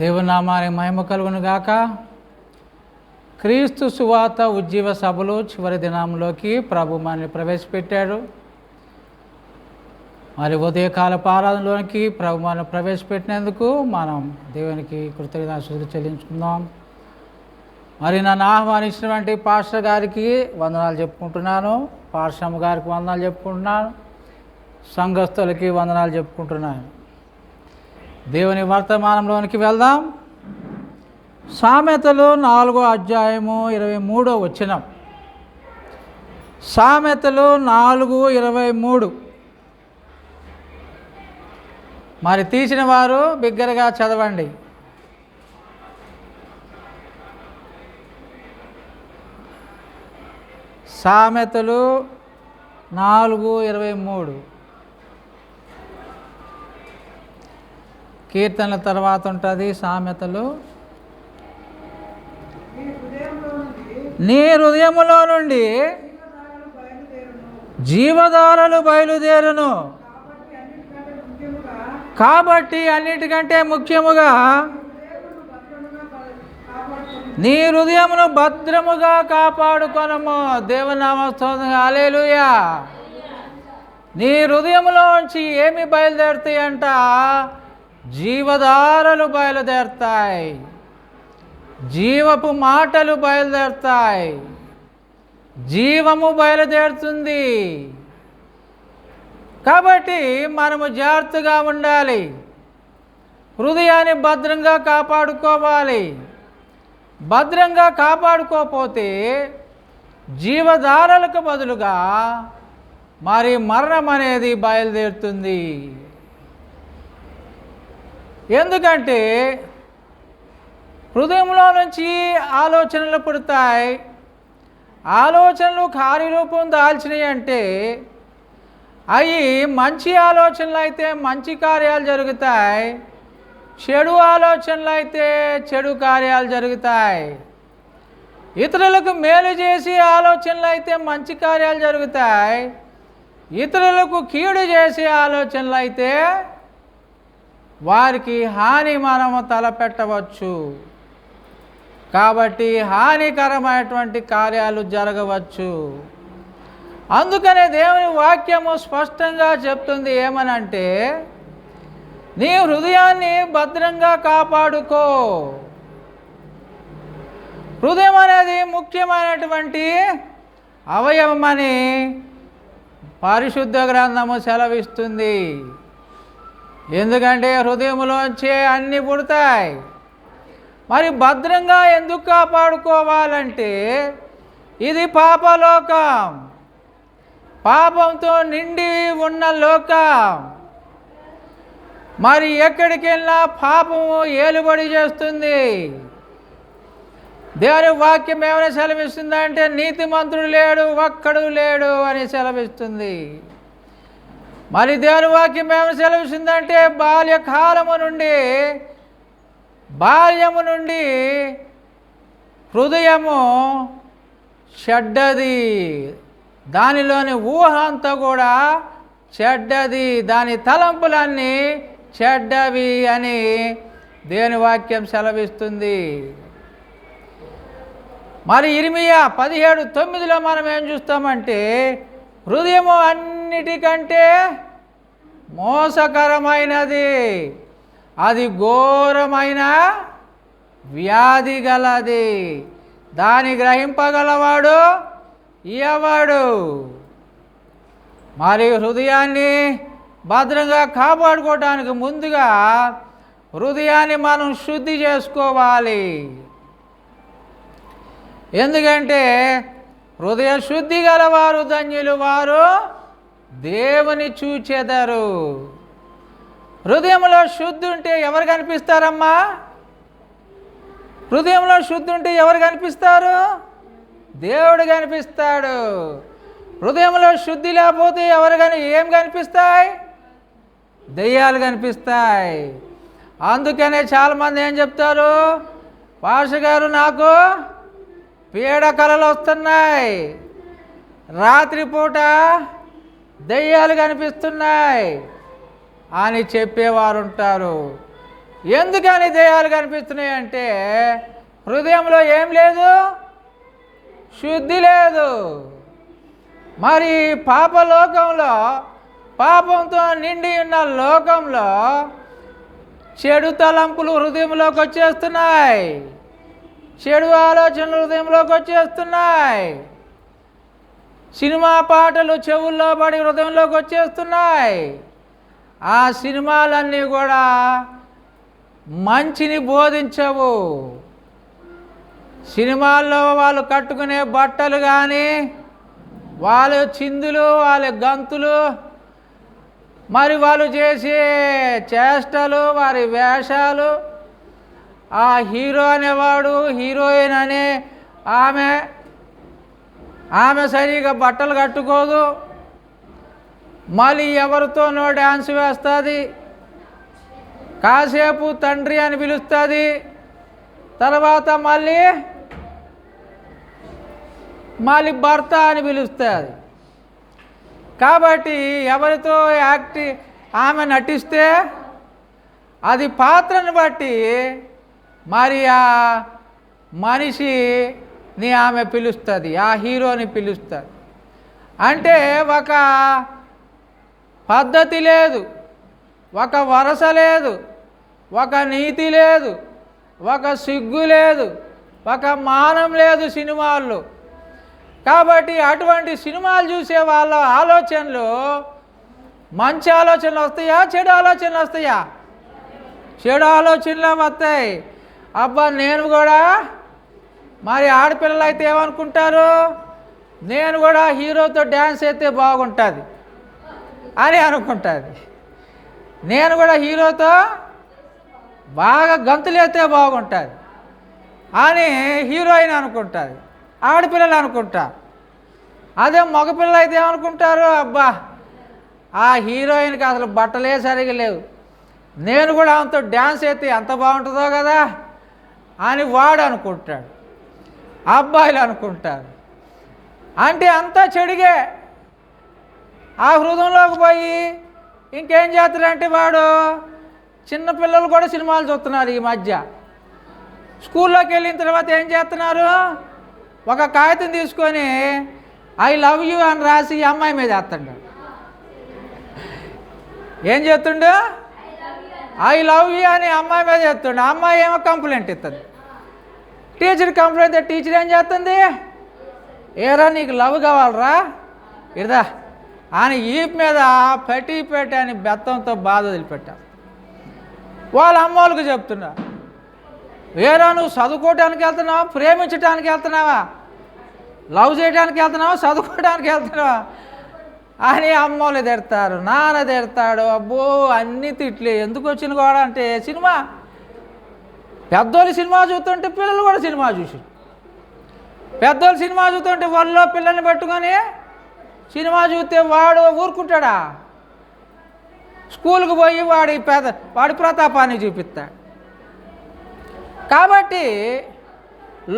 దేవుని నామానికి మహిమ కలుగును గాక. క్రీస్తు సువార్త ఉజ్జీవ సభలు చివరి దినంలోకి ప్రభు మనల్ని ప్రవేశపెట్టాడు. మరి ఉదయకాల ఆరాధనలోనికి ప్రభు మనల్ని ప్రవేశపెట్టినందుకు మనం దేవునికి కృతజ్ఞతాస్తుతులు చెల్లించుకుందాం. మరి నన్ను ఆహ్వానించినటువంటి పాస్టర్ గారికి వందనాలు చెప్పుకుంటున్నాను, పార్శ్వమ్మ గారికి వందనాలు చెప్పుకుంటున్నాను, సంఘస్థులకి వందనాలు చెప్పుకుంటున్నాను. దేవుని వర్తమానంలోనికి వెళ్దాం. సామెతలు 4వ అధ్యాయము 23వ వచనం. సామెతలు 4:23. మరి తీసిన వారు బిగ్గరగా చదవండి. సామెతలు 4:23. కీర్తనల తర్వాత ఉంటుంది సామెతలు. నీ హృదయములో నుండి జీవధారలు బయలుదేరును, కాబట్టి అన్నిటికంటే ముఖ్యముగా నీ హృదయమును భద్రముగా కాపాడుకొనము. దేవుని నామస్తోత్రం, హల్లెలూయా. నీ హృదయములోంచి ఏమి బయలుదేరుతాయి అంట? జీవధారలు బయలుదేరుతాయి, జీవపు మాటలు బయలుదేరుతాయి, జీవము బయలుదేరుతుంది. కాబట్టి మనము జాగ్రత్తగా ఉండాలి, హృదయాన్ని భద్రంగా కాపాడుకోవాలి. భద్రంగా కాపాడుకోకపోతే జీవధారలకు బదులుగా మరి మరణం అనేది బయలుదేరుతుంది. ఎందుకంటే హృదయంలో నుంచి ఆలోచనలు పుడతాయి. ఆలోచనలు కార్యరూపం దాల్చినాయి అంటే అవి మంచి ఆలోచనలు అయితే మంచి కార్యాలు జరుగుతాయి, చెడు ఆలోచనలు అయితే చెడు కార్యాలు జరుగుతాయి. ఇతరులకు మేలు చేసి ఆలోచనలు అయితే మంచి కార్యాలు జరుగుతాయి, ఇతరులకు కీడు చేసే ఆలోచనలు అయితే వారికి హాని మనము తలపెట్టవచ్చు. కాబట్టి హానికరమైనటువంటి కార్యాలు జరగవచ్చు. అందుకనే దేవుని వాక్యము స్పష్టంగా చెప్తుంది ఏమనంటే, నీ హృదయాన్ని భద్రంగా కాపాడుకో. హృదయం అనేది ముఖ్యమైనటువంటి అవయవమని పరిశుద్ధ గ్రంథము సెలవిస్తుంది. ఎందుకంటే హృదయంలోంచే అన్నీ పుడతాయి. మరి భద్రంగా ఎందుకు కాపాడుకోవాలంటే ఇది పాపలోకం, పాపంతో నిండి ఉన్న లోకం. మరి ఎక్కడికి వెళ్ళినా పాపము ఏలుబడి చేస్తుంది. దేవుని వాక్యం ఏమైనా సెలవిస్తుందంటే నీతిమంతుడు లేడు, ఒక్కడు లేడు అని సెలవిస్తుంది. మరి దేవుని వాక్యం ఏమైనా సెలవిస్తుందంటే బాల్యము నుండి హృదయము చెడ్డది, దానిలోని ఊహ అంతా కూడా చెడ్డది, దాని తలంపులన్నీ చెడ్డవి అని దేవుని వాక్యం సెలవిస్తుంది. మరి ఇర్మియా 17:9 మనం ఏం చూస్తామంటే హృదయము అన్నిటికంటే మోసకరమైనది, అది ఘోరమైన వ్యాధి గలది, దాని గ్రహింపగలవాడు ఎవడు? మరి హృదయాన్ని భద్రంగా కాపాడుకోవడానికి ముందుగా హృదయాన్ని మనం శుద్ధి చేసుకోవాలి. ఎందుకంటే హృదయ శుద్ధి గలవారు ధన్యులు, వారు దేవుని చూచెదరు. హృదయంలో శుద్ధి ఉంటే ఎవరు కనిపిస్తారమ్మా? హృదయంలో శుద్ధి ఉంటే ఎవరు కనిపిస్తారు? దేవుడు కనిపిస్తాడు. హృదయంలో శుద్ధి లేకపోతే ఏం కనిపిస్తాయి? దెయ్యాలు కనిపిస్తాయి. అందుకనే చాలామంది ఏం చెప్తారు, పాస్టర్ గారు నాకు పీడ కలలు వస్తున్నాయి, రాత్రిపూట దెయ్యాలు కనిపిస్తున్నాయి అని చెప్పేవారు ఉంటారు. ఎందుకని దెయ్యాలు కనిపిస్తున్నాయి అంటే హృదయంలో ఏం లేదు, శుద్ధి లేదు. మరి పాపలోకంలో, పాపంతో నిండి ఉన్న లోకంలో చెడు తలంపులు హృదయంలోకి వచ్చేస్తున్నాయి, చెడు ఆలోచనలు హృదయంలోకి వచ్చేస్తున్నాయి, సినిమా పాటలు చెవుల్లో పడి హృదయంలోకి వచ్చేస్తున్నాయి. ఆ సినిమాలన్నీ కూడా మంచిని బోధించవు. సినిమాల్లో వాళ్ళు కట్టుకునే బట్టలు కానీ, వాళ్ళ చిందులు, వాళ్ళ గంతులు, మరి వాళ్ళు చేసే చేష్టలు, వారి వేషాలు, ఆ హీరో అనేవాడు, హీరోయిన్ అనే ఆమె సరిగా బట్టలు కట్టుకోదు, మళ్ళీ ఎవరితోనో డ్యాన్స్ వేస్తుంది, కాసేపు తండ్రి అని పిలుస్తుంది, తర్వాత మళ్ళీ భర్త అని పిలుస్తుంది. కాబట్టి ఎవరితో ఆమె నటిస్తే అది పాత్రను బట్టి మరి ఆ మనిషిని ఆమె పిలుస్తుంది, ఆ హీరోని పిలుస్తుంది. అంటే ఒక పద్ధతి లేదు, ఒక వరస లేదు, ఒక నీతి లేదు, ఒక సిగ్గు లేదు, ఒక మానం లేదు సినిమాల్లో. కాబట్టి అటువంటి సినిమాలు చూసే వాళ్ళ ఆలోచనలు మంచి ఆలోచనలు వస్తాయా, చెడు ఆలోచనలు వస్తాయా? చెడు ఆలోచనలు వస్తాయి. అబ్బా నేను కూడా, మరి ఆడపిల్లలు అయితే ఏమనుకుంటారు, నేను కూడా హీరోతో డ్యాన్స్ అయితే బాగుంటుంది అని అనుకుంటుంది, నేను కూడా హీరోతో బాగా గంతులు అయితే బాగుంటుంది అని హీరోయిన్ అనుకుంటుంది, ఆడపిల్లలు అనుకుంటారు. అదే మగపిల్లలు అయితే ఏమనుకుంటారు, అబ్బా ఆ హీరోయిన్కి అసలు బట్టలే సరిగా లేవు, నేను కూడా ఆమెతో డ్యాన్స్ అయితే ఎంత బాగుంటుందో కదా అని వాడు అనుకుంటాడు, అబ్బాయిలు అనుకుంటారు. అంటే అంతా చెడిగే. ఆ హృదయంలోకి పోయి ఇంకేం చేస్తారంటే వాడు, చిన్నపిల్లలు కూడా సినిమాలు చూస్తున్నారు ఈ మధ్య. స్కూల్లోకి వెళ్ళిన తర్వాత ఏం చేస్తున్నారు, ఒక కాగితం తీసుకొని ఐ లవ్ యూ అని రాసి ఈ అమ్మాయి మీద వేస్తాడు. ఏం చేస్తుండు, ఐ లవ్ యూ అని అమ్మాయి మీద చేస్తుండు. అమ్మాయి ఏమో కంప్లైంట్ ఇస్తుంది, టీచర్ కంప్లైంట్. టీచర్ ఏం చేస్తుంది, ఏరా నీకు లవ్ కావాలరా ఇదా అని ఈప్ మీద పెట్టి అని బెత్తంతో బాధ వదిలిపెట్టావు. వాళ్ళ అమ్మోళ్ళకి చెప్తున్నా, ఏరా నువ్వు చదువుకోవడానికి వెళ్తున్నావా, ప్రేమించడానికి వెళ్తున్నావా, లవ్ చేయడానికి వెళ్తున్నావా, చదువుకోవడానికి వెళ్తున్నావా అని అమ్మోళ్ళు తిడతారు, నాన్న తిడతాడు. అబ్బో అన్నీ తిట్లే. ఎందుకు వచ్చిన కూడా అంటే సినిమా, పెద్దోళ్ళు సినిమా చూస్తుంటే పిల్లలు కూడా సినిమా చూసి, పెద్దోళ్ళు సినిమా చూస్తుంటే వాళ్ళలో పిల్లల్ని పెట్టుకొని సినిమా చూస్తే వాడు ఊరుకుంటాడా, స్కూల్కి పోయి వాడి ప్రతాపాన్ని చూపిస్తాడు. కాబట్టి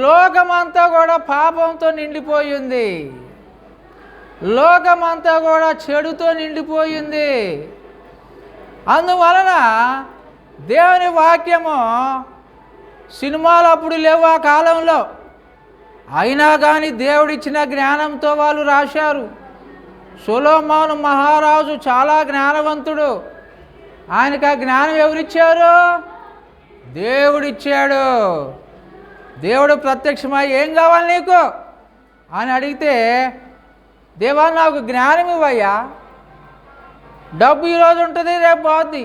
లోకమంతా కూడా పాపంతో నిండిపోయింది, లోకమంతా కూడా చెడుతో నిండిపోయింది. అందువలన దేవుని వాక్యము, సినిమాలు అప్పుడు లేవు ఆ కాలంలో, అయినా కానీ దేవుడిచ్చిన జ్ఞానంతో వాళ్ళు రాశారు. సొలొమోను మహారాజు చాలా జ్ఞానవంతుడు. ఆయనకు ఆ జ్ఞానం ఎవరిచ్చారు, దేవుడిచ్చాడు. దేవుడు ప్రత్యక్షమై ఏం కావాలి నీకు అని అడిగితే, దేవా నాకు జ్ఞానం ఇవ్వయ్యా, డబ్బు ఈరోజు ఉంటుంది రేపు పోద్ది,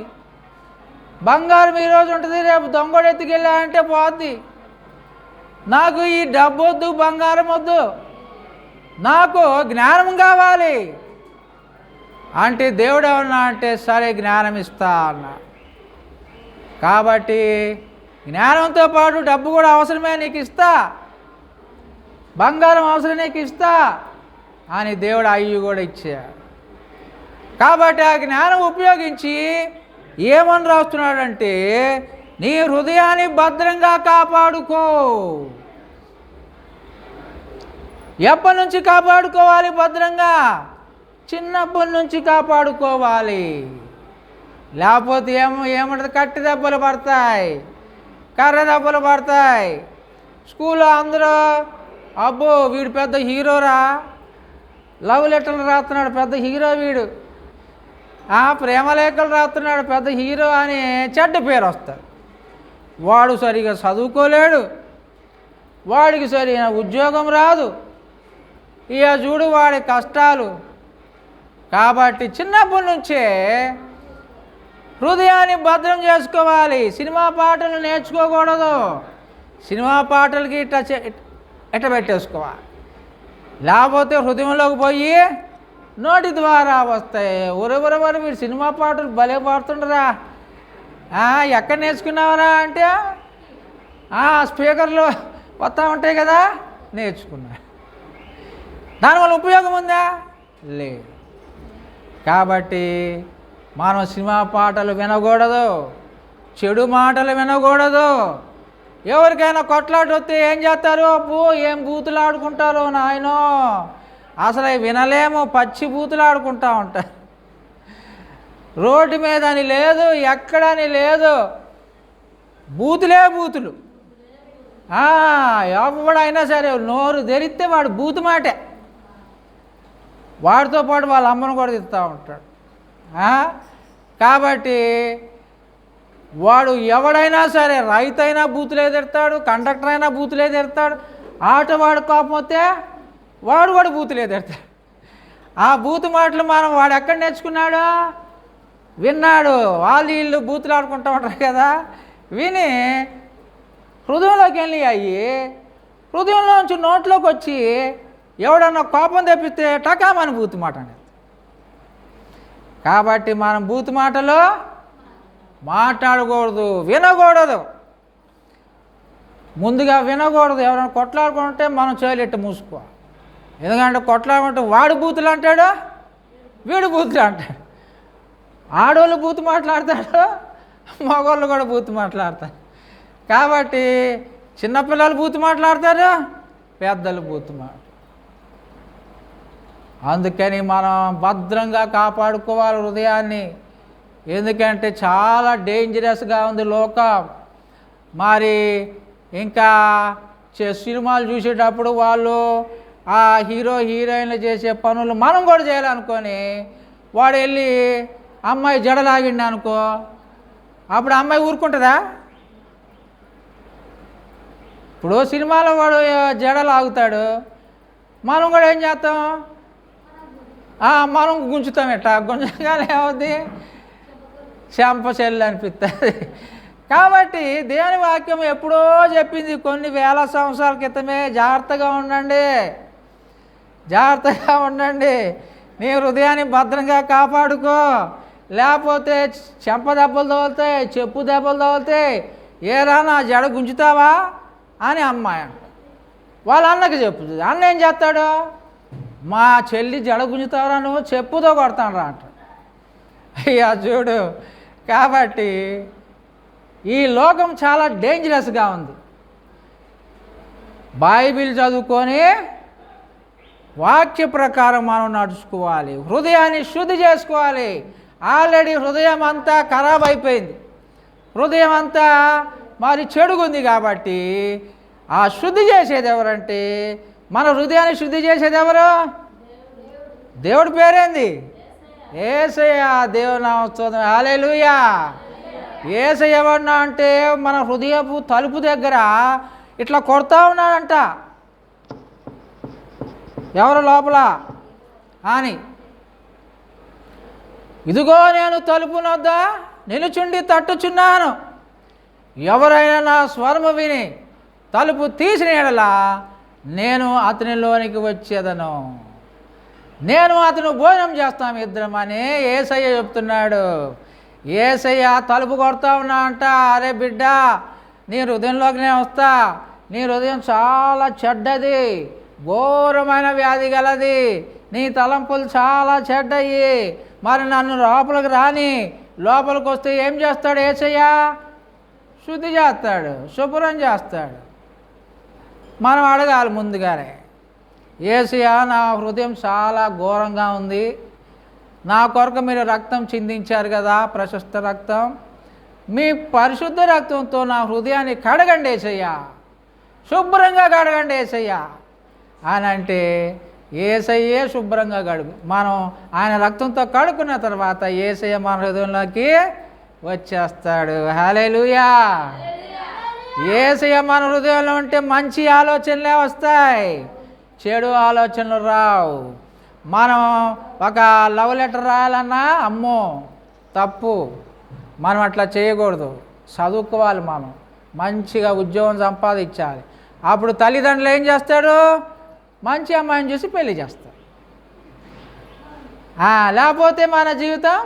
బంగారం ఈరోజు ఉంటుంది రేపు దొంగడు ఎత్తుకెళ్ళా అంటే పోద్ది, నాకు ఈ డబ్బు వద్దు, బంగారం వద్దు, నాకు జ్ఞానం కావాలి అంటే దేవుడు ఏమన్నా అంటే సరే జ్ఞానం ఇస్తా అన్నా. కాబట్టి జ్ఞానంతో పాటు డబ్బు కూడా అవసరమే, నీకు ఇస్తా, బంగారం అవసరం నీకు ఇస్తా అని దేవుడు అయ్యి కూడా ఇచ్చాడు. కాబట్టి ఆ జ్ఞానం ఉపయోగించి ఏమని రాస్తున్నాడంటే, నీ హృదయాన్ని భద్రంగా కాపాడుకో. ఎప్పటి నుంచి కాపాడుకోవాలి భద్రంగా, చిన్నప్పటి నుంచి కాపాడుకోవాలి. లేకపోతే ఏమంటుంది, కట్టి దెబ్బలు పడతాయి, కర్ర దెబ్బలు పడతాయి. స్కూల్లో అందరూ అబ్బో వీడు పెద్ద హీరోరా, లవ్ లెటర్లు రాస్తున్నాడు పెద్ద హీరో వీడు, ప్రేమలేఖలు రాస్తున్నాడు పెద్ద హీరో అని చెడ్డ పేరు వస్తారు. వాడు సరిగా చదువుకోలేడు, వాడికి సరైన ఉద్యోగం రాదు, ఇక చూడు వాడి కష్టాలు. కాబట్టి చిన్నప్పటి నుంచే హృదయాన్ని భద్రం చేసుకోవాలి. సినిమా పాటలు నేర్చుకోకూడదు, సినిమా పాటలకి ఇట్ట పెట్టేసుకోవాలి. లేకపోతే హృదయంలోకి పోయి నోటి ద్వారా వస్తాయి. ఒరెవరెవరు వీడు సినిమా పాటలు భలే పాడుతుండరా, ఎక్కడ నేర్చుకున్నావరా అంటే స్పీకర్లు వస్తూ ఉంటాయి కదా నేర్చుకున్నా. దానివల్ల ఉపయోగం ఉందా? లేదు. కాబట్టి మనం సినిమా పాటలు వినకూడదు, చెడు మాటలు వినకూడదు. ఎవరికైనా కొట్లాట వస్తే ఏం చేస్తారు, అబ్బో ఏం బూతులు ఆడుకుంటారో నాయనో, అసలు అవి వినలేము, పచ్చి బూతులు ఆడుకుంటూ ఉంటారు. రోడ్డు మీద అని లేదు, ఎక్కడని లేదు, బూతులే బూతులు. ఎవడైనా సరే నోరు తెరిస్తే వాడు బూతు మాటే, వాడితో పాటు వాళ్ళ అమ్మను కూడా తిరుగుతూ ఉంటాడు. కాబట్టి వాడు ఎవడైనా సరే, రైతు అయినా బూతులే తిడతాడు, కండక్టర్ అయినా బూతులే తిడతాడు, ఆటో వాడు కోపం వస్తే వాడు కూడా బూతులే తిడతాడు. ఆ బూతు మాటలు మనం వాడు ఎక్కడ నేర్చుకున్నాడు, విన్నాడు. వాళ్ళు వీళ్ళు బూతులు ఆడుకుంటూ ఉంటారు కదా, విని హృదయంలోకి వెళ్ళి అయ్యి హృదయంలోంచి నోట్లోకి వచ్చి ఎవడన్నా కోపం తెప్పిస్తే టకామని బూతు మాట అనేది. కాబట్టి మనం బూతు మాటలు మాట్లాడకూడదు, వినకూడదు. ముందుగా వినకూడదు. ఎవరైనా కొట్లాడుకుంటే మనం చేయలేట్టు మూసుకోవాలి. ఎందుకంటే కొట్లాడుకుంటే వాడు బూతులు అంటాడు, వీడు బూతులు అంటాడు. ఆడవాళ్ళు బూతు మాట్లాడతాడు, మగవాళ్ళు కూడా బూతు మాట్లాడతారు. కాబట్టి చిన్నపిల్లలు బూతు మాట్లాడతారు, పెద్దలు బూతు మాట్లాడతారు. అందుకని మనం భద్రంగా కాపాడుకోవాలి హృదయాన్ని. ఎందుకంటే చాలా డేంజరస్గా ఉంది లోకం. మరి ఇంకా సినిమాలు చూసేటప్పుడు వాళ్ళు ఆ హీరో హీరోయిన్లు చేసే పనులు మనం కూడా చేయాలనుకొని వాడు వెళ్ళి అమ్మాయి జడలాగిండి అనుకో, అప్పుడు అమ్మాయి ఊరుకుంటుందా? ఇప్పుడు సినిమాలో వాడు జడలాగుతాడు, మనం కూడా ఏం చేస్తాం, మనం గుంజుతాం. ఎట్టా గుంజగానే ఏమవుద్ది, చెంప చెల్లి అనిపిస్తుంది. కాబట్టి దేవుని వాక్యం ఎప్పుడో చెప్పింది, కొన్ని వేల సంవత్సరాల క్రితమే, జాగ్రత్తగా ఉండండి, జాగ్రత్తగా ఉండండి, నీ హృదయాన్ని భద్రంగా కాపాడుకో, లేకపోతే చెంప దెబ్బలు తగులుతాయి, చెప్పు దెబ్బలు తగులుతాయి. ఏరా నా జడ గుంజుతావా అని అమ్మాయి అంట. వాళ్ళ అన్నకి చెప్పుతుంది. అన్న ఏం చేస్తాడు, మా చెల్లి జడ గుంజుతావరా నువ్వు, చెప్పుతో కొడతాను రా అంట. అయ్యా చూడు. కాబట్టి ఈ లోకం చాలా డేంజరస్గా ఉంది. బైబిల్ చదువుకొని వాక్య ప్రకారం మనం నడుచుకోవాలి, హృదయాన్ని శుద్ధి చేసుకోవాలి. ఆల్రెడీ హృదయం అంతా ఖరాబ్ అయిపోయింది, హృదయం అంతా మరి చెడుగుంది. కాబట్టి ఆ శుద్ధి చేసేది ఎవరంటే, మన హృదయాన్ని శుద్ధి చేసేది ఎవరు? దేవుడి పేరేంది? యేసయ్య. దేవుని నామమున హల్లెలూయా. యేసయ్య ఎవరన్నా అంటే మన హృదయపు తలుపు దగ్గర ఇట్లా కొడతా ఉన్నాడంట, ఎవరు లోపల అని. ఇదిగో నేను తలుపు వద్ద నిలుచుండి తట్టుచున్నాను, ఎవరైనా నా స్వరము విని తలుపు తీసిన యెడల నేను అతనిలోనికి వచ్చేదను, నేను అతను భోజనం చేస్తాం ఇద్దరం అని యేసయ్య చెప్తున్నాడు. యేసయ్య తలుపు కొడతా ఉన్నా అంట, అరే బిడ్డ నీ హృదయంలోకి నేను వస్తా, నీ హృదయం చాలా చెడ్డది, ఘోరమైన వ్యాధి గలది, నీ తలంపులు చాలా చెడ్డయి, మరి నన్ను లోపలికి రాని. లోపలికి వస్తే ఏం చేస్తాడు యేసయ్య? శుద్ధి చేస్తాడు, శుభ్రం చేస్తాడు. మనం అడగాలి ముందుగానే, యేసయ్య నా హృదయం చాలా ఘోరంగా ఉంది, నా కొరకు మీరు రక్తం చిందించారు కదా, ప్రశస్త రక్తం. మీ పరిశుద్ధ రక్తంతో నా హృదయాన్ని కడగండి యేసయ్యా, శుభ్రంగా కడగండి యేసయ్యా అని అంటే యేసయ్యే శుభ్రంగా కడుగు. మనం ఆయన రక్తంతో కడుక్కున్న తర్వాత యేసయ్య మన హృదయంలోకి వచ్చేస్తాడు. హల్లెలూయా. యేసయ్య మన హృదయంలో ఉంటే మంచి ఆలోచనలే వస్తాయి, చెడు ఆలోచనలు రావు. మనం ఒక లవ్ లెటర్ రాయాలన్నా అమ్మో తప్పు, మనం అట్లా చేయకూడదు. చదువుకోవాలి, మనం మంచిగా ఉద్యోగం సంపాదించాలి. అప్పుడు తల్లిదండ్రులు ఏం చేస్తాడు, మంచి అమ్మాయిని చూసి పెళ్లి చేస్తాడు. లేకపోతే మన జీవితం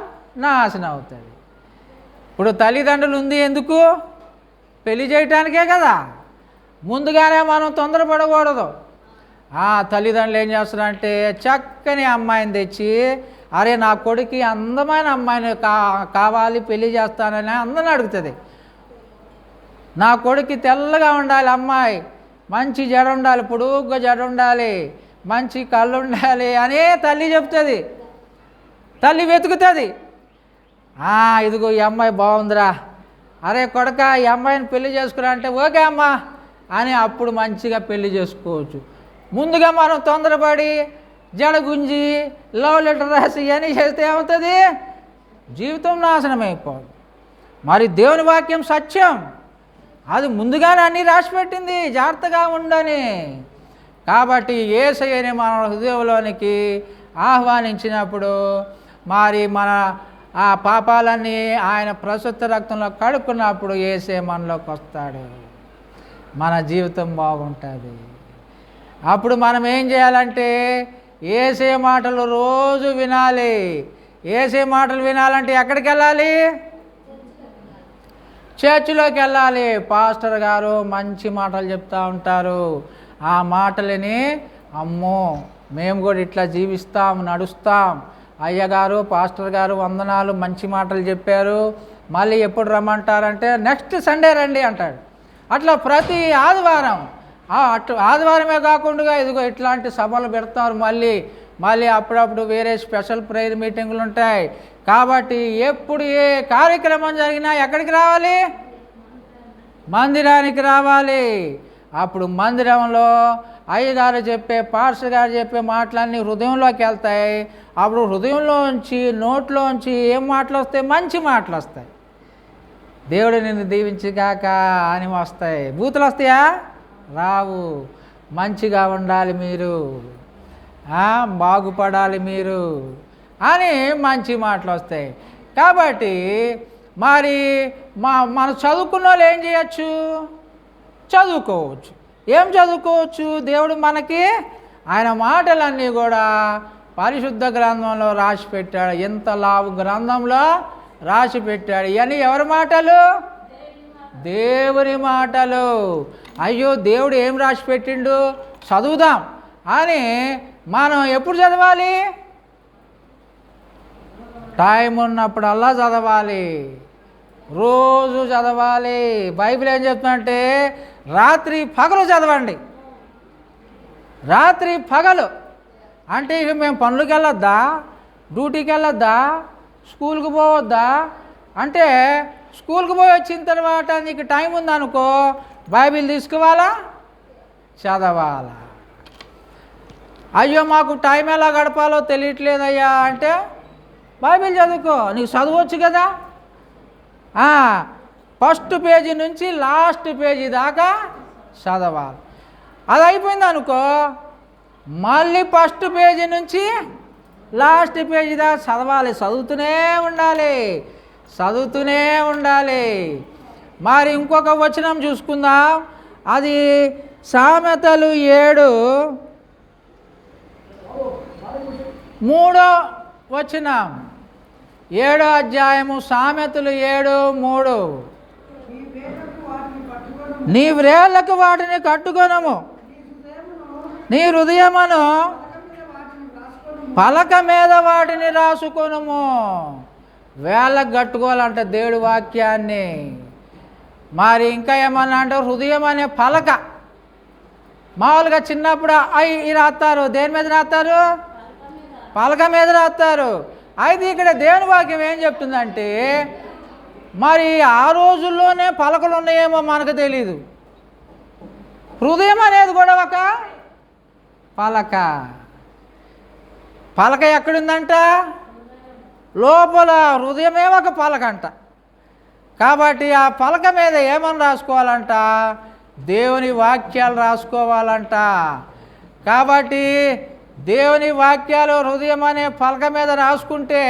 నాశనం అవుతుంది. ఇప్పుడు తల్లిదండ్రులు ఉంది ఎందుకు, పెళ్లి చేయటానికే కదా. ముందుగానే మనం తొందరపడకూడదు. తల్లిదండ్రులు ఏం చేస్తారంటే చక్కని అమ్మాయిని తెచ్చి, అరే నా కొడుకు అందమైన అమ్మాయిని కావాలి పెళ్లి చేస్తానని అందరిని అడుగుతుంది. నా కొడుకు తెల్లగా ఉండాలి అమ్మాయి, మంచి జడ ఉండాలి, పొడుగ్గా జడ ఉండాలి, మంచి కళ్ళు ఉండాలి అనే తల్లి చెప్తుంది. తల్లి వెతుకుతుంది. ఇదిగో ఈ అమ్మాయి బాగుందిరా, అరే కొడక ఈ అమ్మాయిని పెళ్లి చేసుకురా అంటే ఓకే అమ్మా అని అప్పుడు మంచిగా పెళ్లి చేసుకోవచ్చు. ముందుగా మనం తొందరపడి జడ గుంజి లవ్ లెటర్ రాసి అని చేస్తే ఏమవుతుంది, జీవితం నాశనం అయిపోదు. మరి దేవుని వాక్యం సత్యం, అది ముందుగానే అన్నీ రాసిపెట్టింది జాగ్రత్తగా ఉండని. కాబట్టి యేసయ్యని మన హృదయంలోనికి ఆహ్వానించినప్పుడు మరి మన ఆ పాపాలన్నీ ఆయన ప్రశస్త రక్తంలో కడుక్కున్నప్పుడు యేసయ్య మనలోకి వస్తాడు, మన జీవితం బాగుంటుంది. అప్పుడు మనం ఏం చేయాలంటే యేసయ్య మాటలు రోజు వినాలి. యేసయ్య మాటలు వినాలంటే ఎక్కడికి వెళ్ళాలి, చర్చిలోకి వెళ్ళాలి. పాస్టర్ గారు మంచి మాటలు చెప్తూ ఉంటారు. ఆ మాటలని అమ్మో మేము కూడా ఇట్లా జీవిస్తాం, నడుస్తాం, అయ్యగారు పాస్టర్ గారు వందనాలు, మంచి మాటలు చెప్పారు, మళ్ళీ ఎప్పుడు రమ్మంటారంటే నెక్స్ట్ సండే రండి అంటాడు. అట్లా ప్రతి ఆదివారం, ఆదివారమే కాకుండా ఇదిగో ఇట్లాంటి సభలు పెడతారు. మళ్ళీ అప్పుడప్పుడు వేరే స్పెషల్ ప్రేయర్ మీటింగులు ఉంటాయి. కాబట్టి ఎప్పుడు ఏ కార్యక్రమం జరిగినా ఎక్కడికి రావాలి, మందిరానికి రావాలి. అప్పుడు మందిరంలో అయ్యగారు చెప్పే, పాస్టర్ గారు చెప్పే మాటలన్నీ హృదయంలోకి వెళ్తాయి. అప్పుడు హృదయంలోంచి నోట్లోంచి ఏం మాటలు వస్తాయి, మంచి మాటలు వస్తాయి. దేవుడు నిన్ను దీవించుగాక అని వస్తాయి. బూతులు వస్తాయా, రావు. మంచిగా ఉండాలి మీరు, బాగుపడాలి మీరు అని మంచి మాటలు వస్తాయి. కాబట్టి మరి మనం చదువుకున్న వాళ్ళు ఏం చేయొచ్చు, చదువుకోవచ్చు. ఏం చదువుకోవచ్చు, దేవుడు మనకి ఆయన మాటలన్నీ కూడా పరిశుద్ధ గ్రంథంలో రాసి పెట్టాడు. ఎంత లావు గ్రంథంలో రాసి పెట్టాడు. ఇవన్నీ ఎవరి మాటలు, దేవుని మాటలు. అయ్యో దేవుడు ఏం రాసి పెట్టిండు, చదువుదాం అని మనం ఎప్పుడు చదవాలి, టైం ఉన్నప్పుడల్లా చదవాలి, రోజు చదవాలి. బైబిల్ ఏం చెప్తుందంటే రాత్రి పగలు చదవండి. రాత్రి పగలు అంటే ఇక మేము పనులకు వెళ్ళొద్దా, డ్యూటీకి వెళ్ళొద్దా, స్కూల్కి పోవద్దా అంటే స్కూల్కి పోయి వచ్చిన తర్వాత నీకు టైం ఉందనుకో బైబిల్ తీసుకోవాలా, చదవాలా. అయ్యో మాకు టైం ఎలా గడపాలో తెలియట్లేదయ్యా అంటే బైబిల్ చదువుకో, నీకు చదవచ్చు కదా. ఫస్ట్ పేజీ నుంచి లాస్ట్ పేజీ దాకా చదవాలి. అది అయిపోయింది అనుకో మళ్ళీ ఫస్ట్ పేజీ నుంచి లాస్ట్ పేజీ దాకా చదవాలి. చదువుతూనే ఉండాలి. మరి ఇంకొక వచనం చూసుకుందాం. అది సామెతలు 7:3 7వ అధ్యాయము సామెతలు 7:3 నీ వ్రేళ్లకు వాటిని కట్టుకొనము, నీ హృదయమును పలక మీద వాటిని రాసుకొనుము. వేళ్ళకు కట్టుకోవాలంటే దేవుడి వాక్యాన్ని. మరి ఇంకా ఏమన్నా అంటే హృదయం అనే పలక. మామూలుగా చిన్నప్పుడు అవి రాస్తారు, దేని మీద రాస్తారు, పలక మీద రాస్తారు. అయితే ఇక్కడ దేవుని వాక్యం ఏం చెప్తుందంటే, మరి ఆ రోజుల్లోనే పలకలు ఉన్నాయేమో మనకు తెలీదు. హృదయం అనేది కూడా ఒక పలక. పలక ఎక్కడుందంట? లోపల. హృదయమే ఒక పలక అంట. కాబట్టి ఆ పలక మీద ఏమని రాసుకోవాలంట? దేవుని వాక్యాలు రాసుకోవాలంట. కాబట్టి దేవుని వాక్యాలు హృదయం అనే పలక మీద రాసుకుంటే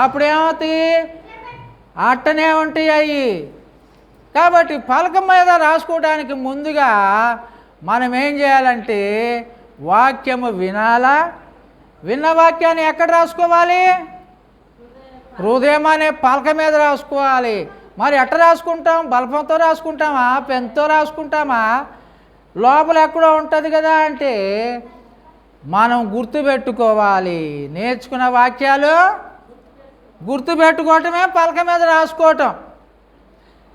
అప్పుడేమవుతాయి? అట్టనే ఉంటాయి అవి. కాబట్టి పలక మీద రాసుకోవడానికి ముందుగా మనం ఏం చేయాలంటే వాక్యము వినాలా? విన్న వాక్యాన్ని ఎక్కడ రాసుకోవాలి? హృదయం అనే పలక మీద రాసుకోవాలి. మరి ఎట్ట రాసుకుంటాం? బల్పంతో రాసుకుంటామా? పెన్తో రాసుకుంటామా? లోపల ఎక్కడో ఉంటుంది కదా అంటే మనం గుర్తుపెట్టుకోవాలి. నేర్చుకున్న వాక్యాలు గుర్తుపెట్టుకోవటమే పలక మీద రాసుకోవటం.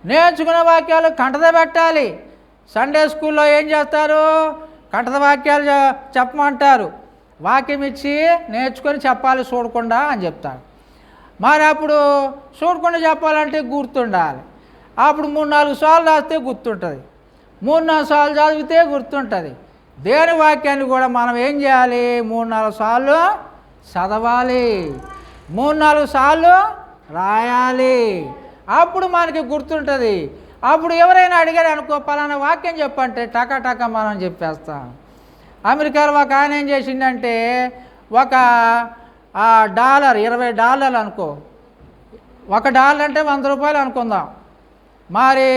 నేర్చుకున్న వాక్యాలు కంటద పెట్టాలి. సండే స్కూల్లో ఏం చేస్తారు? కంటద వాక్యాలు చెప్పమంటారు. వాక్యం ఇచ్చి నేర్చుకొని చెప్పాలి చూడకుండా అని చెప్తారు. మరి అప్పుడు చూడకుండా చెప్పాలంటే గుర్తుండాలి. అప్పుడు 3-4 సార్లు రాస్తే గుర్తుంటుంది. 3-4 సార్లు చదివితే గుర్తుంటుంది. దేవుని వాక్యాన్ని కూడా మనం ఏం చేయాలి? 3-4 సార్లు చదవాలి. 3-4 సార్లు రాయాలి. అప్పుడు మనకి గుర్తుంటుంది. అప్పుడు ఎవరైనా అడిగారు అనుకో, పలానా వాక్యం చెప్పంటే టక మనం చెప్పేస్తాం. అమెరికాలో ఒక ఆయన ఏం చేసిండంటే, ఒక $20 అనుకో, $1 అంటే $100 అనుకుందాం. మరి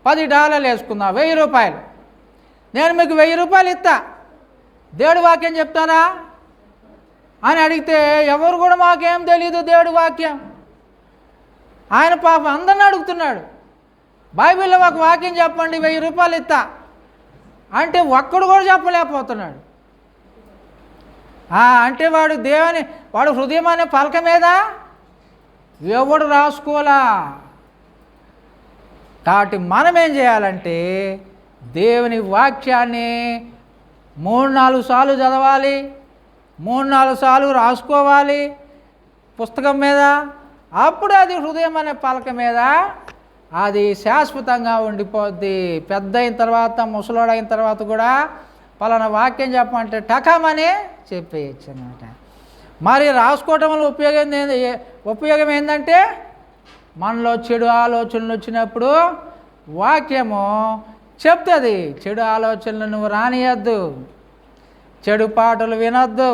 $10 వేసుకుందాం, $1000. నేను మీకు $1000 ఇస్తా, దేవుడి వాక్యం చెప్తారా అని అడిగితే ఎవరు కూడా మాకేం తెలీదు దేవుడి వాక్యం. ఆయన పాపం అందరిని అడుగుతున్నాడు, బైబిల్లో ఒక వాక్యం చెప్పండి, $1000 ఇస్తా అంటే ఒక్కడు కూడా చెప్పలేకపోతున్నాడు. అంటే వాడు హృదయం అనే పలక మీద ఎవడు రాసుకోలా. కాబట్టి మనం ఏం చేయాలంటే దేవుని వాక్యాన్ని 3-4 సార్లు చదవాలి, 3-4 సార్లు రాసుకోవాలి పుస్తకం మీద. అప్పుడు అది హృదయం అనే పలక మీద అది శాశ్వతంగా ఉండిపోద్ది. పెద్ద అయిన తర్వాత, ముసలోడైన తర్వాత కూడా పలానా వాక్యం చెప్పమంటే టకమని చెప్పేయచ్చు అన్నమాట. మరి రాసుకోవటం వల్ల ఉపయోగం ఏంటంటే, మనలో చెడు ఆలోచనలు వచ్చినప్పుడు వాక్యము చెప్తుంది. చెడు ఆలోచనలు నువ్వు రానియద్దు, చెడు పాటలు వినొద్దు,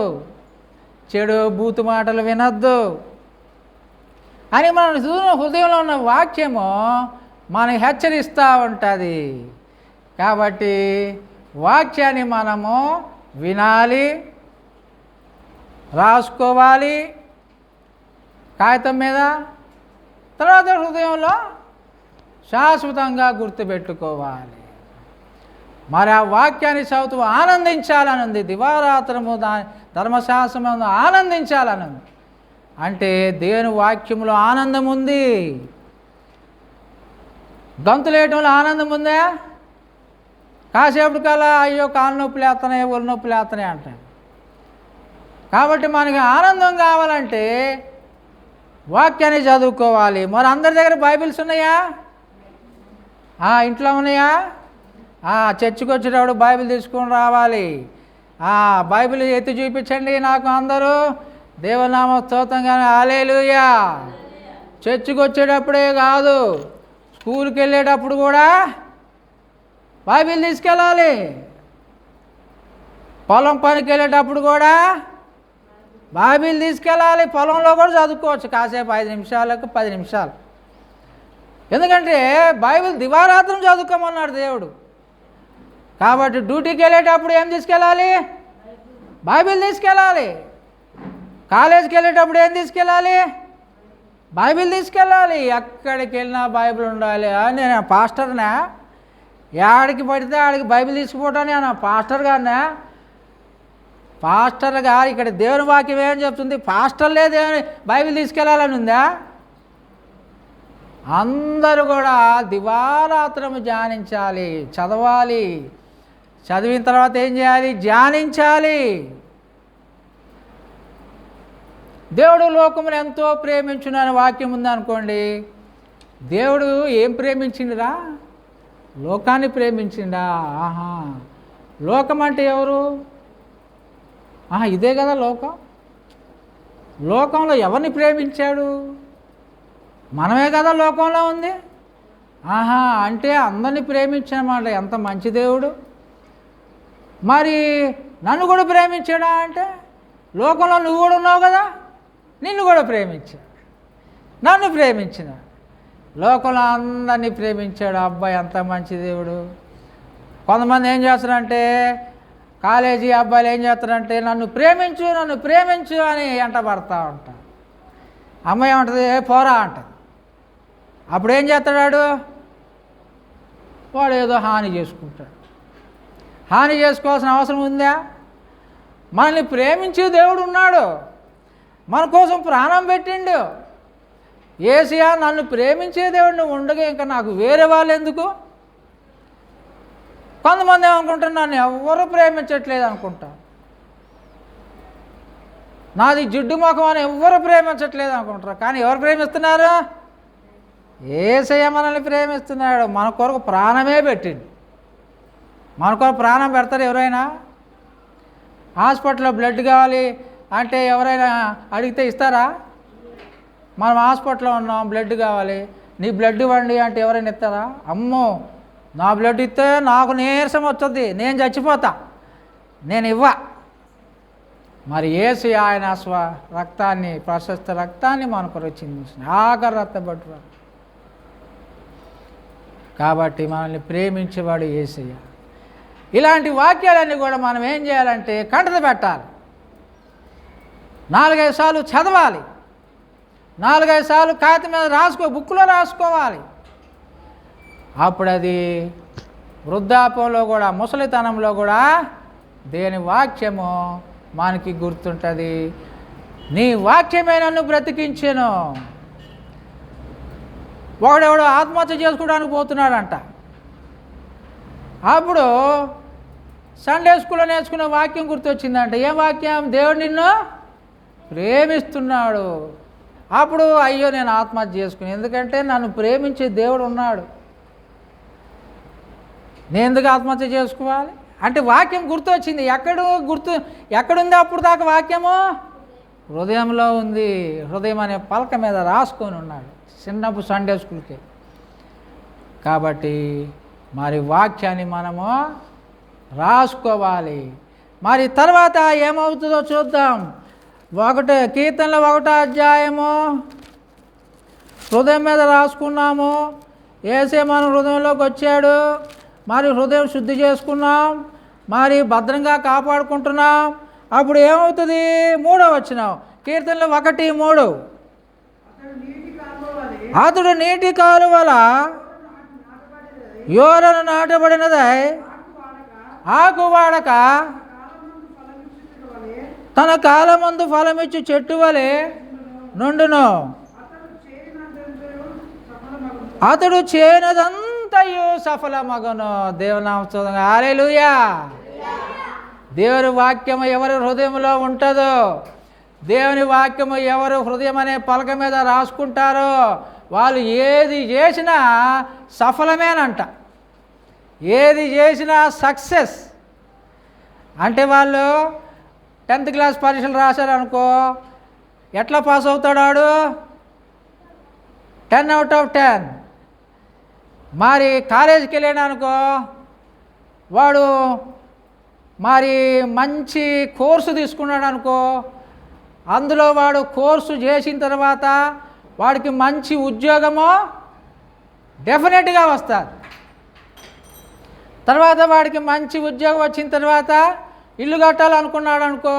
చెడు బూతు మాటలు వినొద్దు అని మన హృదయంలో ఉన్న వాక్యము మనకి హెచ్చరిస్తూ ఉంటుంది. కాబట్టి వాక్యాన్ని మనము వినాలి, రాసుకోవాలి కాగితం మీద, తర్వాత హృదయంలో శాశ్వతంగా గుర్తుపెట్టుకోవాలి. మరి ఆ వాక్యాన్ని చదువుతూ ఆనందించాలని ఉంది. దివారాత్రము ధర్మశాస్త్రము ఆనందించాలని ఉంది. అంటే దేవుని వాక్యంలో ఆనందం ఉంది. గంతులేయటంలో ఆనందం ఉందా? కాసేపటికల్లా అయ్యో కాళ్ళు నొప్పులు వేస్తున్నాయి, ఒళ్ళు నొప్పులు వేస్తున్నాయి అంటాను. కాబట్టి మనకి ఆనందం కావాలంటే వాక్యాన్ని చదువుకోవాలి. మరి అందరి దగ్గర బైబిల్స్ ఉన్నాయా? ఇంట్లో ఉన్నాయా? చర్చికి వచ్చేటప్పుడు బైబిల్ తీసుకొని రావాలి. బైబిల్ ఎత్తి చూపించండి నాకు అందరూ, దేవనామ స్తోత్రంగానే హల్లెలూయా. చర్చికి వచ్చేటప్పుడే కాదు, స్కూల్కి వెళ్ళేటప్పుడు కూడా బైబిల్ తీసుకెళ్ళాలి. పొలం పనికి వెళ్ళేటప్పుడు కూడా బైబిల్ తీసుకెళ్ళాలి. పొలంలో కూడా చదువుకోవచ్చు కాసేపు, 5 నిమిషాలకు 10 నిమిషాలు. ఎందుకంటే బైబిల్ దివారాత్రం చదువుకోమన్నాడు దేవుడు. కాబట్టి డ్యూటీకి వెళ్ళేటప్పుడు ఏం తీసుకెళ్ళాలి? బైబిల్ తీసుకెళ్ళాలి. కాలేజీకి వెళ్ళేటప్పుడు ఏం తీసుకెళ్ళాలి? బైబిల్ తీసుకెళ్ళాలి. ఎక్కడికి వెళ్ళినా బైబిల్ ఉండాలి. నేను పాస్టర్నా? ఎక్కడికి పడితే ఆడికి బైబిల్ తీసుకుపోవటాన్ని అన్న పాస్టర్ గారినా? పాస్టర్ గారు ఇక్కడ దేవుని వాక్యం ఏం చెప్తుంది? పాస్టర్లే దేవుని బైబిల్ తీసుకెళ్ళాలని ఉందా? అందరూ కూడా దివారాత్రము ధ్యానించాలి, చదవాలి. చదివిన తర్వాత ఏం చేయాలి? ధ్యానించాలి. దేవుడు లోకమును ఎంతో ప్రేమించును అనే వాక్యం ఉందనుకోండి. దేవుడు ఏం ప్రేమించిండురా? లోకాన్ని ప్రేమించిండా? ఆహా, లోకం అంటే ఎవరు? ఇదే కదా లోకం. లోకంలో ఎవరిని ప్రేమించాడు? మనమే కదా లోకంలో ఉంది. అంటే అందరినీ ప్రేమించామాట. ఎంత మంచి దేవుడు. మరి నన్ను కూడా ప్రేమించాడా అంటే, లోకంలో నువ్వు కూడా ఉన్నావు కదా, నిన్ను కూడా ప్రేమించాడు. నన్ను ప్రేమించిన లోకంలో అందరినీ ప్రేమించాడు. అబ్బాయి ఎంత మంచి దేవుడు. కొంతమంది ఏం చేస్తారంటే, కాలేజీ అబ్బాయిలు ఏం చేస్తారంటే, నన్ను ప్రేమించు నన్ను ప్రేమించు అని ఎంట పడతా ఉంటారు. అమ్మాయి ఏమంటుంది, పోరా అంటది. అప్పుడు ఏం చేస్తాడు వాడు? ఏదో హాని చేసుకుంటాడు. హాని చేసుకోవాల్సిన అవసరం ఉందా? మనల్ని ప్రేమించే దేవుడు ఉన్నాడు, మన కోసం ప్రాణం పెట్టిండు. యేసయ్యా నన్ను ప్రేమించే దేవుడిని ఉండగా ఇంకా నాకు వేరే వాళ్ళు ఎందుకు? కొంతమంది ఏమనుకుంటారు, నన్ను ఎవరు ప్రేమించట్లేదు అనుకుంటారు. నాది జిడ్డు ముఖం అని ఎవ్వరు ప్రేమించట్లేదు అనుకుంటారు. కానీ ఎవరు ప్రేమిస్తున్నారు? యేసయ్య మనల్ని ప్రేమిస్తున్నాడు. మన కొరకు ప్రాణమే పెట్టిండు. మన కొరకు ప్రాణం పెడతారు ఎవరైనా? హాస్పిటల్లో బ్లడ్ కావాలి అంటే ఎవరైనా అడిగితే ఇస్తారా? మనం హాస్పిటల్లో ఉన్నాం, బ్లడ్ కావాలి, నీ బ్లడ్ ఇవ్వండి అంటే ఎవరైనా ఇస్తారా? అమ్మో, నా బ్లడ్ ఇస్తే నాకు నీరసం వస్తుంది, నేను చచ్చిపోతా, నేను ఇవ్వ. మరి యేసు ఆయన రక్తాన్ని, ప్రశస్త రక్తాన్ని మన కొరకు చిందించిన ఆఖరి రక్తబట్టు. కాబట్టి మనల్ని ప్రేమించేవాడు యేసయ్య. ఇలాంటి వాక్యాలన్నీ కూడా మనం ఏం చేయాలంటే కంటత పెట్టాలి. 4-5 సార్లు చదవాలి. 4-5 సార్లు కాగితం మీద బుక్లో రాసుకోవాలి. అప్పుడు అది వృద్ధాపంలో కూడా, ముసలితనంలో కూడా దేని వాక్యము మనకి గుర్తుంటుంది. నీ వాక్యమే నన్ను బ్రతికించెను. ఒకడెవడో ఆత్మహత్య చేసుకోవడానికి పోతున్నాడంట. అప్పుడు సండే స్కూల్లో నేర్చుకునే వాక్యం గుర్తొచ్చిందంట. ఏం వాక్యం? దేవుడు నిన్ను ప్రేమిస్తున్నాడు. అప్పుడు అయ్యో నేను ఆత్మహత్య చేసుకుని, ఎందుకంటే నన్ను ప్రేమించే దేవుడు ఉన్నాడు, నేను ఎందుకు ఆత్మహత్య చేసుకోవాలి అంటే వాక్యం గుర్తొచ్చింది. ఎక్కడుంది అప్పుడు దాకా వాక్యము? హృదయంలో ఉంది. హృదయం అనే పలక మీద రాసుకొని ఉన్నాడు చిన్నప్పుడు సండే స్కూల్కి. కాబట్టి మరి వాక్యాన్ని మనము రాసుకోవాలి. మరి తర్వాత ఏమవుతుందో చూద్దాం. కీర్తనలో 1వ అధ్యాయము హృదయం మీద రాసుకున్నాము. యేసే మన హృదయంలోకి వచ్చాడు. మరి హృదయం శుద్ధి చేసుకున్నాం, మరి భద్రంగా కాపాడుకుంటున్నాం. అప్పుడు ఏమవుతుంది? 3వ వచనం, కీర్తనలో 1:3, అతడు నీటి కాలువల యోరను నాటబడినదై ఆకు వాడక తన కాలమందు ఫలమిచ్చు చెట్టు వలె నుండును. అతడు చేయనదంతయు సఫలమగును. దేవునామం హల్లెలూయా. దేవుని వాక్యము ఎవరి హృదయంలో ఉంటుందో, దేవుని వాక్యము ఎవరు హృదయం అనే పలక మీద రాసుకుంటారో వాళ్ళు ఏది చేసినా సఫలమేనంట. ఏది చేసినా సక్సెస్. అంటే వాళ్ళు 10th క్లాస్ పరీక్షలు రాశారనుకో, ఎట్లా పాస్ అవుతాడు? 10 out of 10. మరి కాలేజీకి వెళ్ళాడనుకో, వాడు మరి మంచి కోర్సు తీసుకున్నాడు అనుకో, అందులో వాడు కోర్సు చేసిన తర్వాత వాడికి మంచి ఉద్యోగము డెఫినెట్గా వస్తుంది. తర్వాత వాడికి మంచి ఉద్యోగం వచ్చిన తర్వాత ఇల్లు కట్టాలనుకున్నాడు అనుకో,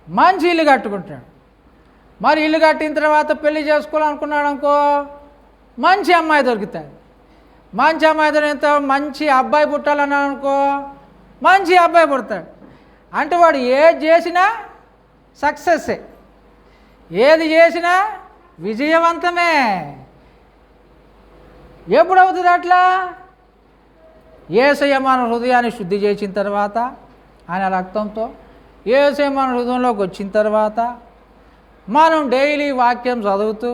మంచి ఇల్లు కట్టుకుంటాడు. మరి ఇల్లు కట్టిన తర్వాత పెళ్లి చేసుకోవాలనుకున్నాడు అనుకో, మంచి అమ్మాయి దొరుకుతుంది. మంచి అమ్మాయి దొరికిన మంచి అబ్బాయి పుట్టాలన్నాడు అనుకో, మంచి అబ్బాయి పుడతాడు. అంటే వాడు ఏది చేసినా సక్సెస్సే, ఏది చేసినా విజయవంతమే. ఎప్పుడవుతుంది అట్లా? యేసయ్య మన హృదయాన్ని శుద్ధి చేసిన తర్వాత, ఆయన రక్తంతో యేసయ్య మన హృదయంలోకి వచ్చిన తర్వాత, మనం డైలీ వాక్యం చదువుతూ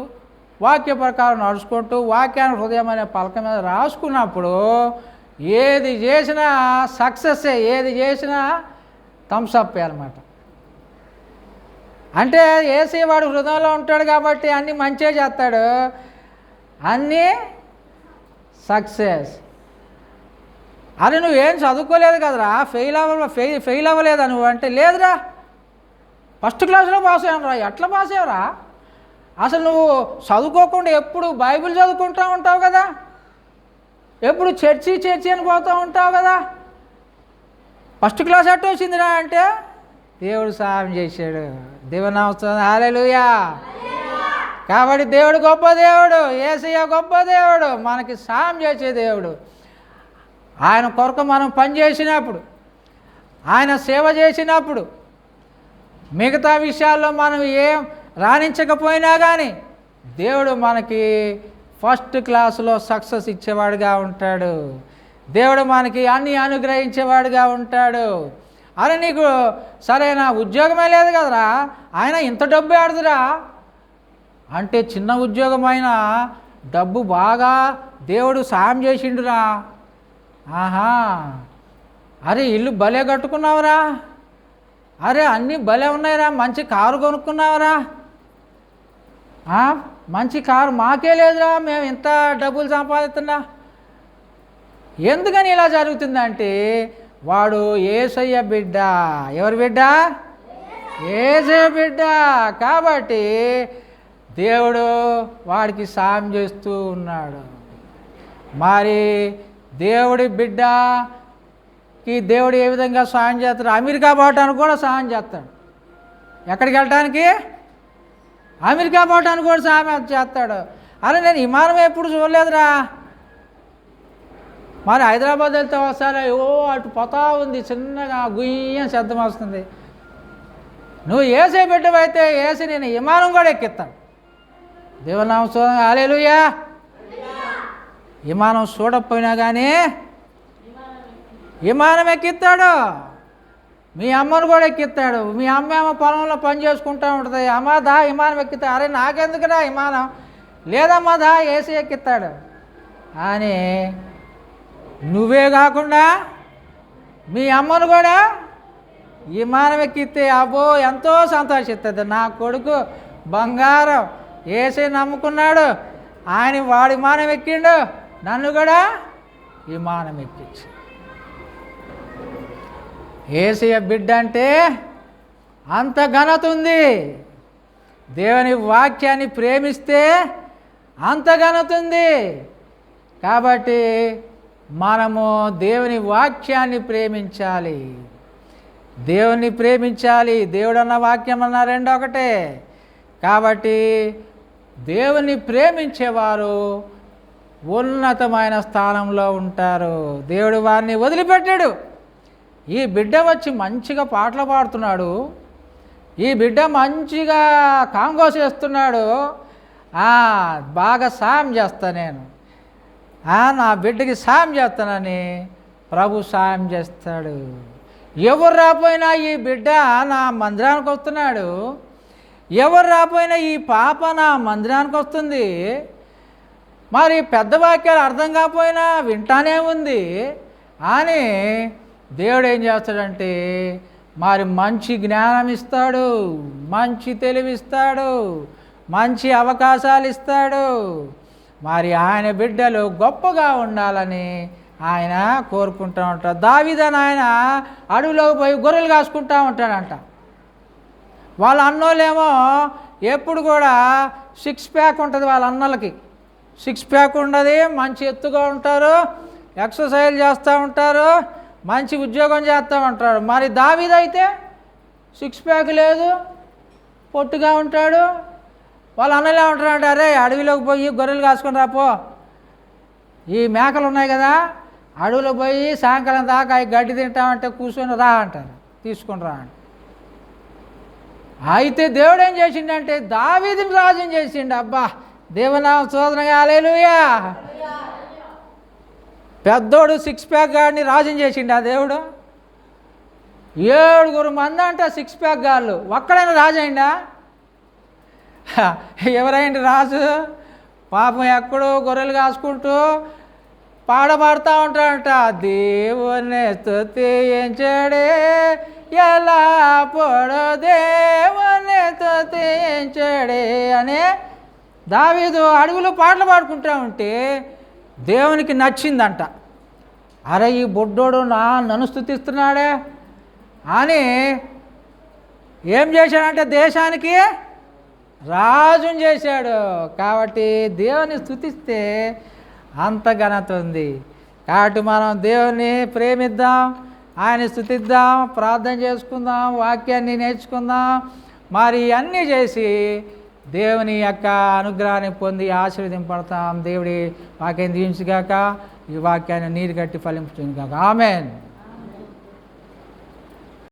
వాక్య ప్రకారం నడుచుకుంటూ వాక్యాన్ని హృదయం అనే పలక మీద రాసుకున్నప్పుడు ఏది చేసినా సక్సెస్సే, ఏది చేసినా థమ్సప్ అనమాట. అంటే ఏసీ వాడు హృదయంలో ఉంటాడు కాబట్టి అన్నీ మంచిగా చేస్తాడు, అన్నీ సక్సెస్. అది నువ్వేం చదువుకోలేదు కదరా, ఫెయిల్ అవ్వలేదా నువ్వు అంటే, లేదురా ఫస్ట్ క్లాస్లో పాస్ అయ్యాను రా. ఎట్లా పాస్ అయ్యావురా? అసలు నువ్వు చదువుకోకుండా ఎప్పుడు బైబిల్ చదువుకుంటూ ఉంటావు కదా, ఎప్పుడు చర్చి అని పోతూ ఉంటావు కదా, ఫస్ట్ క్లాస్ ఎట్ట వచ్చిందిరా అంటే దేవుడు సహాయం చేశాడు. దేవుని అవసరం. హల్లెలూయా. కాబట్టి దేవుడు గొప్ప దేవుడు, యేసయ్య గొప్ప దేవుడు, మనకి సహాయం చేసే దేవుడు. ఆయన కొరకు మనం పని చేసినప్పుడు, ఆయన సేవ చేసినప్పుడు, మిగతా విషయాల్లో మనం ఏం రాణించకపోయినా కానీ దేవుడు మనకి ఫస్ట్ క్లాసులో సక్సెస్ ఇచ్చేవాడుగా ఉంటాడు. దేవుడు మనకి అన్నీ అనుగ్రహించేవాడుగా ఉంటాడు. అరే నీకు సరైన ఉద్యోగమే లేదు కదరా, ఆయన ఇంత డబ్బు ఆడుదురా అంటే, చిన్న ఉద్యోగమైన డబ్బు బాగా దేవుడు సాయం చేసిండురా. ఆహా, అరే ఇల్లు భలే కట్టుకున్నావురా, అరే అన్నీ భలే ఉన్నాయిరా, మంచి కారు కొనుక్కున్నావురా, మంచి కారు మాకే లేదురా, మేము ఇంత డబ్బులు సంపాదిస్తున్నా. ఎందుకని ఇలా జరుగుతుందంటే వాడు యేసయ్య బిడ్డ. ఎవరి బిడ్డ? యేసయ్య బిడ్డ. కాబట్టి దేవుడు వాడికి సాయం చేస్తూ ఉన్నాడు. మరి దేవుడి బిడ్డకి దేవుడు ఏ విధంగా సాయం చేస్తాడు? అమెరికా పోవటానికి కూడా సాయం చేస్తాడు. ఎక్కడికి వెళ్ళటానికి? అమెరికా పోవటానికి కూడా సాయం చేస్తాడు. అరే నేను విమానం ఎప్పుడు చూడలేదురా. మరి హైదరాబాద్ వెళ్తే వస్తారా, అటు పోతా ఉంది, చిన్నగా గుయ్యం శబ్దం వస్తుంది. నువ్వు ఏసే బిడ్డవైతే ఏసి నేను విమానం కూడా ఎక్కిస్తాను. దేవుని నామం. హల్లెలూయా. విమానం చూడకపోయినా కానీ విమానం ఎక్కిస్తాడు. మీ అమ్మను కూడా ఎక్కిస్తాడు. మీ అమ్మ ఏమో పొలంలో పని చేసుకుంటూ ఉంటుంది, అమ్మ దా విమానం ఎక్కిస్తాడు. అరే నాకెందుకురా విమానం? లేదమ్మా దా ఏసీ ఎక్కిస్తాడు అని. నువ్వే కాకుండా మీ అమ్మను కూడా విమానం ఎక్కిస్తే అబ్బో ఎంతో సంతోషిస్తుంది. నా కొడుకు బంగారం, ఏసీ నమ్ముకున్నాడు, ఆయన వాడి విమానం ఎక్కిండు, నన్ను కూడా విమానం ఎక్కించి. యేసయ్య బిడ్డ అంటే అంత ఘనత ఉంది. దేవుని వాక్యాన్ని ప్రేమిస్తే అంత ఘనత ఉంది. కాబట్టి మనము దేవుని వాక్యాన్ని ప్రేమించాలి, దేవుని ప్రేమించాలి. దేవుడు అన్న వాక్యం అన్న రెండు ఒకటే. కాబట్టి దేవుని ప్రేమించేవారు ఉన్నతమైన స్థానంలో ఉంటారు. దేవుడు వారిని వదిలిపెట్టాడు. ఈ బిడ్డ వచ్చి మంచిగా పాటలు పాడుతున్నాడు, ఈ బిడ్డ మంచిగా కాంగో చేస్తున్నాడు, బాగా సాయం చేస్తా నేను, నా బిడ్డకి సాయం చేస్తానని ప్రభు సాయం చేస్తాడు. ఎవరు రాపోయినా ఈ బిడ్డ నా మందిరానికి వస్తున్నాడు, ఎవరు రాపోయినా ఈ పాప నా మందిరానికి వస్తుంది. మరి పెద్ద వాక్యాలు అర్థం కాకపోయినా వింటానే ఉంది అని దేవుడు ఏం చేస్తాడంటే మరి మంచి జ్ఞానం ఇస్తాడు, మంచి తెలివిస్తాడు, మంచి అవకాశాలు ఇస్తాడు. మరి ఆయన బిడ్డలు గొప్పగా ఉండాలని ఆయన కోరుకుంటూ ఉంటాడు. దావీదని ఆయన అడవిలోకి పోయి గొర్రెలు కాసుకుంటూ ఉంటాడంట. వాళ్ళ అన్నోళ్ళేమో ఎప్పుడు కూడా 6 ప్యాక్ ఉంటుంది, వాళ్ళ అన్నలకి 6 ప్యాక్ ఉండదు, మంచి ఎత్తుగా ఉంటారు, ఎక్సర్సైజ్ చేస్తూ ఉంటారు, మంచి ఉద్యోగం చేస్తూ ఉంటాడు. మరి దావీదైతే 6 ప్యాక్ లేదు, పొట్టుగా ఉంటాడు. వాళ్ళ అన్నలే ఉంటారంటే అరే అడవిలోకి పోయి గొర్రెలు కాసుకొని రాపో, ఈ మేకలు ఉన్నాయి కదా అడవిలోకి పోయి సాయంకాలం దాకా అవి గడ్డి తింటామంటే కూర్చొని రా అంటారు, తీసుకొని రా అంట. అయితే దేవుడు ఏం చేసిండంటే దావీదుని రాజుని చేసిండు. అబ్బా దేవుని స్తోత్రం. హల్లెలూయా. పెద్దోడు 6 ప్యాక్ గాడిని రాజుని చేసిండు ఆ దేవుడు. 7 మంది అంట 6 ప్యాక్ గాళ్ళు, ఒక్కడైనా రాజు అయిందా? ఎవరైంది రాజు? పాపం ఎక్కడో గొర్రెలు కాసుకుంటూ పాడబడుతూ ఉంటాడంట. దేవుని స్తుతించడే ఎలా పొడు దేవుని స్తుతించడే అనే దావీదు అడవిలో పాటలు పాడుకుంటా ఉంటే దేవునికి నచ్చిందంట. అరే ఈ బొడ్డోడు నన్ను స్తుతిస్తున్నాడే అని ఏం చేశాడంటే దేశానికి రాజుని చేశాడు. కాబట్టి దేవుని స్తుతిస్తే అంత ఘనత ఉంది. కాబట్టి మనం దేవుని ప్రేమిద్దాం, ఆయన స్తుతిద్దాం, ప్రార్థన చేసుకుందాం, వాక్యాన్ని నేర్చుకుందాం. మరి అన్నీ చేసి దేవుని యొక్క అనుగ్రహాన్ని పొంది ఆశీర్వదింపడతాం. దేవుడి వాక్యాన్ని దీవించుగాక, ఈ వాక్యాన్ని నీరు కట్టి ఫలించుగాక. ఆమేన్.